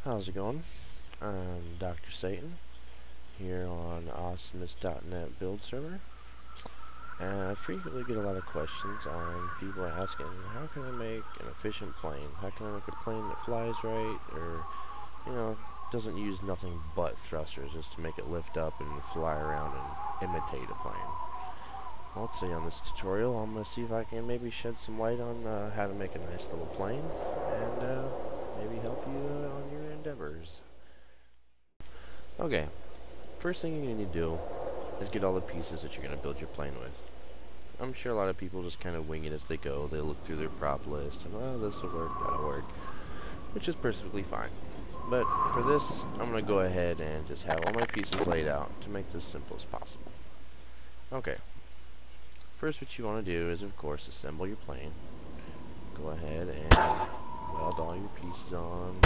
How's it going? I'm Dr. Satan here on Awesomeness.net build server, and I frequently get a lot of questions on people asking, how can I make an efficient plane? How can I make a plane that flies right, or, doesn't use nothing but thrusters just to make it lift up and fly around and imitate a plane? Well, today on this tutorial, I'm going to see if I can maybe shed some light on how to make a nice little plane, and maybe help you on your endeavors. Okay, first thing you're going to need to do is get all the pieces that you're going to build your plane with. I'm sure a lot of people just kind of wing it as they go. They look through their prop list and, oh, this will work, that'll work, which is perfectly fine. But for this, I'm going to go ahead and just have all my pieces laid out to make this simple as possible. Okay, first what you want to do is, of course, assemble your plane. Go ahead and weld all your pieces on.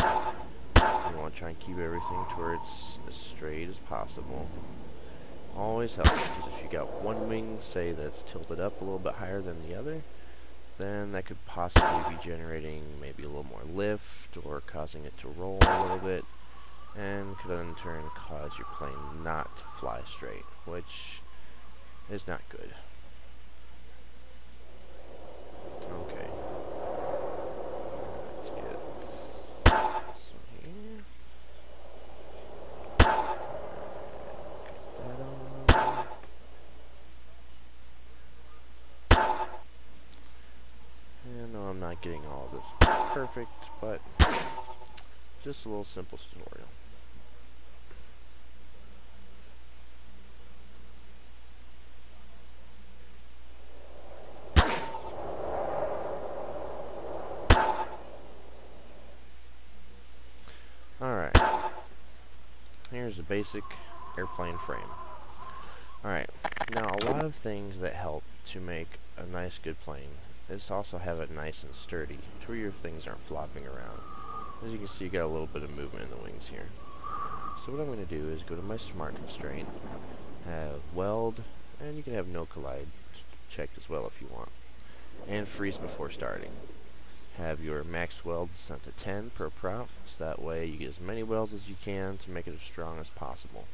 You want to try and keep everything to where it's as straight as possible. Always helps, because if you got one wing, say, that's tilted up a little bit higher than the other, then that could possibly be generating maybe a little more lift or causing it to roll a little bit, and could in turn cause your plane not to fly straight, which is not good. Okay. Let's get this one here. Put that on. And no, I'm not getting all of this perfect, but just a little simple tutorial. Alright, here's a basic airplane frame. Alright, now a lot of things that help to make a nice good plane is to also have it nice and sturdy, to where your things aren't flopping around. As you can see, you got a little bit of movement in the wings here. So what I'm going to do is go to my Smart Constraint, have Weld, and you can have No Collide checked as well if you want, and Freeze before starting. Have your max weld set to 10 per prop, so that way you get as many welds as you can to make it as strong as possible.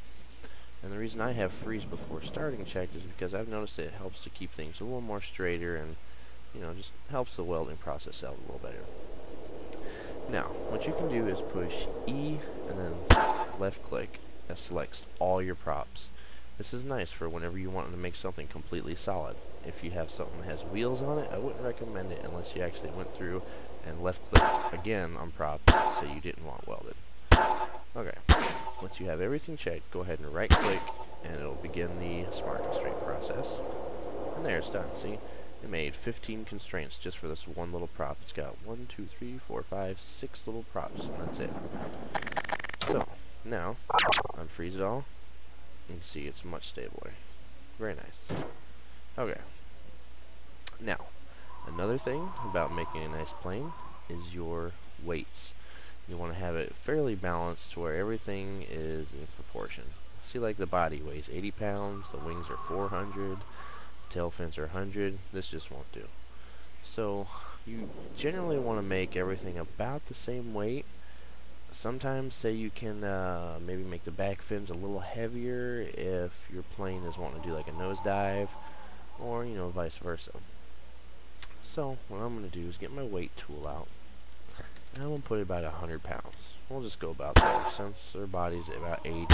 And the reason I have freeze before starting checked is because I've noticed that it helps to keep things a little more straighter and, just helps the welding process out a little better. Now, what you can do is push E and then left click. That selects all your props. This is nice for whenever you want to make something completely solid. If you have something that has wheels on it, I wouldn't recommend it unless you actually went through and left clicked again on props so you didn't want welded. Okay, once you have everything checked, go ahead and right click and it'll begin the Smart Constraint process. And there, it's done. See, it made 15 constraints just for this one little prop. It's got 1, 2, 3, 4, 5, 6 little props, and that's it. So, now, unfreeze it all. You can see it's much stabler. Very nice. Okay. Now, another thing about making a nice plane is your weights. You want to have it fairly balanced to where everything is in proportion. See, like the body weighs 80 pounds, the wings are 400, the tail fins are 100. This just won't do. So, you generally want to make everything about the same weight. Sometimes, say you can maybe make the back fins a little heavier if your plane is wanting to do like a nosedive, or vice versa. So what I'm going to do is get my weight tool out, and I'm going to put it about 100 pounds. We'll just go about there, since their body's about 80, and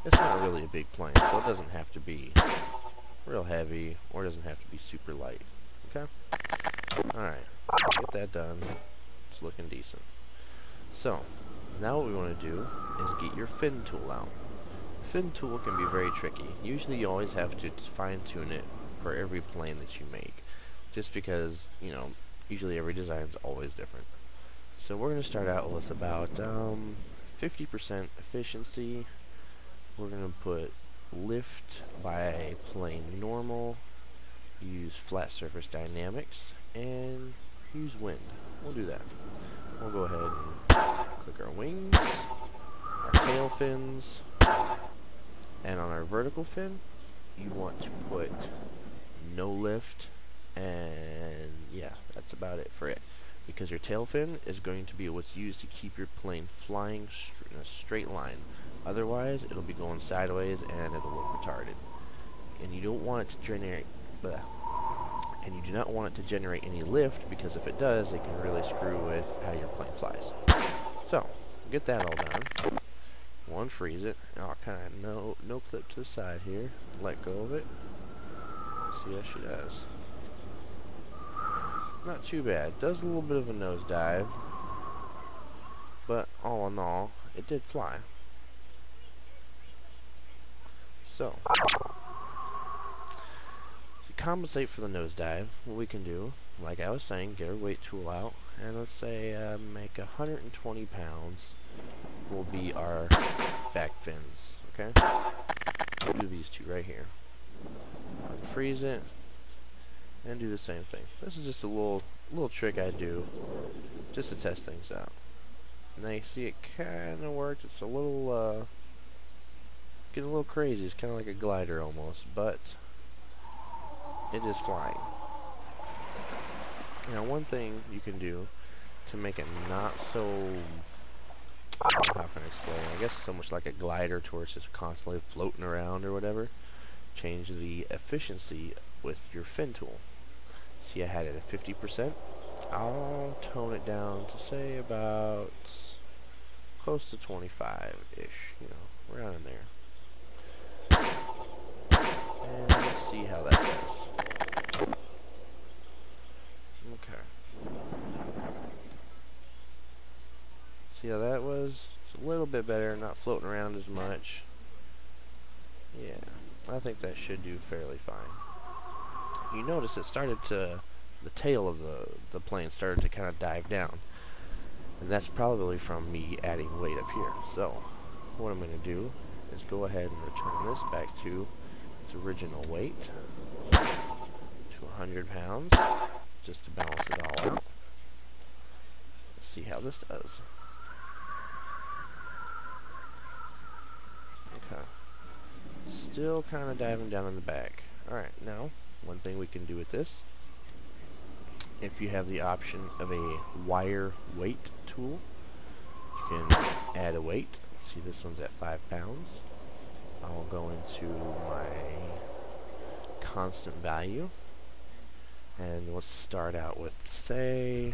it's not really a big plane, so it doesn't have to be real heavy, or it doesn't have to be super light. Okay? Alright, get that done. It's looking decent. So, now what we want to do is get your fin tool out. The fin tool can be very tricky. Usually you always have to fine-tune it for every plane that you make, just because, usually every design is always different. So we're going to start out with about 50% efficiency. We're going to put lift by plane normal, use flat surface dynamics, and use wind. We'll do that. We'll go ahead and click our wings, our tail fins, and on our vertical fin, you want to put no lift, and yeah, that's about it for it. because your tail fin is going to be what's used to keep your plane flying in a straight line. Otherwise, it'll be going sideways and it'll look retarded. And you don't want it to generate, and you do not want it to generate any lift, because if it does, it can really screw with how your plane flies. So, get that all done. One, freeze it. Oh, kind of no clip to the side here. Let go of it. See how she does. Not too bad. Does a little bit of a nosedive, but all in all, it did fly. So, to compensate for the nosedive, what we can do, like I was saying, get our weight tool out, and let's say make 120 pounds will be our back fins. Okay, we'll do these two right here. Freeze it, and do the same thing. This is just a little trick I do just to test things out. Now you see it kind of worked. It's a little getting a little crazy. It's kind of like a glider almost, but it is flying. Now, one thing you can do to make it not so, I don't know how can I explain, I guess so much like a glider to where it's just constantly floating around or whatever, change the efficiency with your fin tool. See, I had it at 50%. I'll tone it down to say about close to 25-ish, you know, around in there. And let's see how that does. Okay. See how that was? It's a little bit better, not floating around as much. Yeah, I think that should do fairly fine. You notice it started to, the tail of the plane started to kind of dive down. And that's probably from me adding weight up here. So, what I'm going to do is go ahead and return this back to its original weight, to 100 pounds, just to balance it all out. Let's see how this does. Okay. Still kind of diving down in the back. Alright, now, one thing we can do with this, if you have the option of a wire weight tool, you can add a weight. See, this one's at 5 pounds. I'll go into my constant value, and let's start out with, say,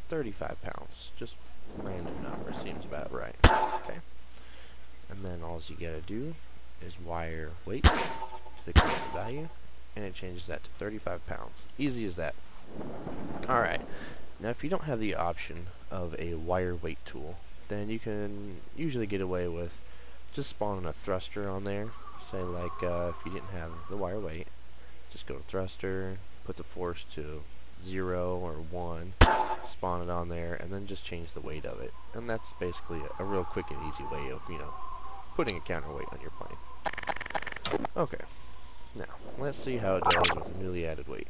35 pounds. Just random number, seems about right. Okay. And then all you gotta do is wire weight to the constant value, and it changes that to 35 pounds. Easy as that. Alright, now if you don't have the option of a wire weight tool, then you can usually get away with just spawning a thruster on there. Say like if you didn't have the wire weight, just go to thruster, put the force to 0 or 1, spawn it on there, and then just change the weight of it. And that's basically a real quick and easy way of, you know, putting a counterweight on your plane. Okay, now let's see how it does with the newly added weight.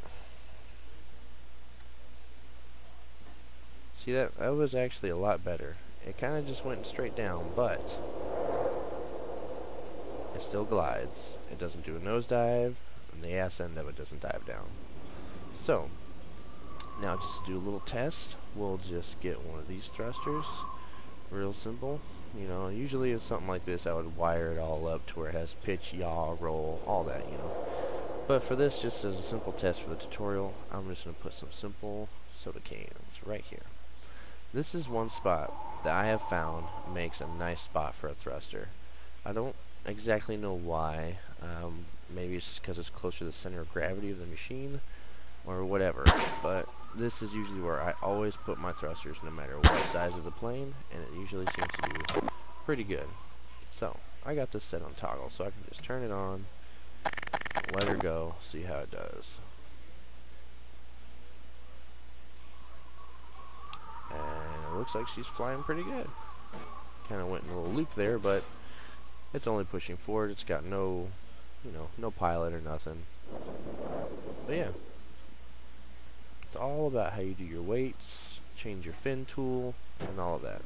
See, that was actually a lot better. It kind of just went straight down, but it still glides. It doesn't do a nosedive, and the ass end of it doesn't dive down. So, now just to do a little test, we'll just get one of these thrusters. Real simple. You know, usually it's something like this, I would wire it all up to where it has pitch, yaw, roll, all that, you know. But for this, just as a simple test for the tutorial, I'm just going to put some simple soda cans right here. This is one spot that I have found makes a nice spot for a thruster. I don't exactly know why. Maybe it's just because it's closer to the center of gravity of the machine, or whatever. But this is usually where I always put my thrusters, no matter what size of the plane, and it usually seems to do pretty good. So, I got this set on toggle, so I can just turn it on, let her go, see how it does. And it looks like she's flying pretty good. Kind of went in a little loop there, but it's only pushing forward. It's got no, you know, no pilot or nothing. But yeah, it's all about how you do your weights, change your fin tool, and all of that.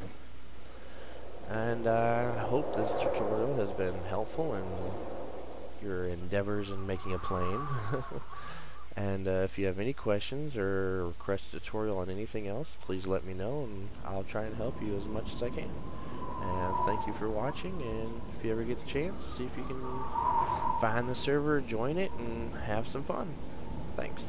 And I hope this tutorial has been helpful in your endeavors in making a plane. And if you have any questions or request a tutorial on anything else, please let me know, and I'll try and help you as much as I can. And thank you for watching, and if you ever get the chance, see if you can find the server, join it, and have some fun. Thanks.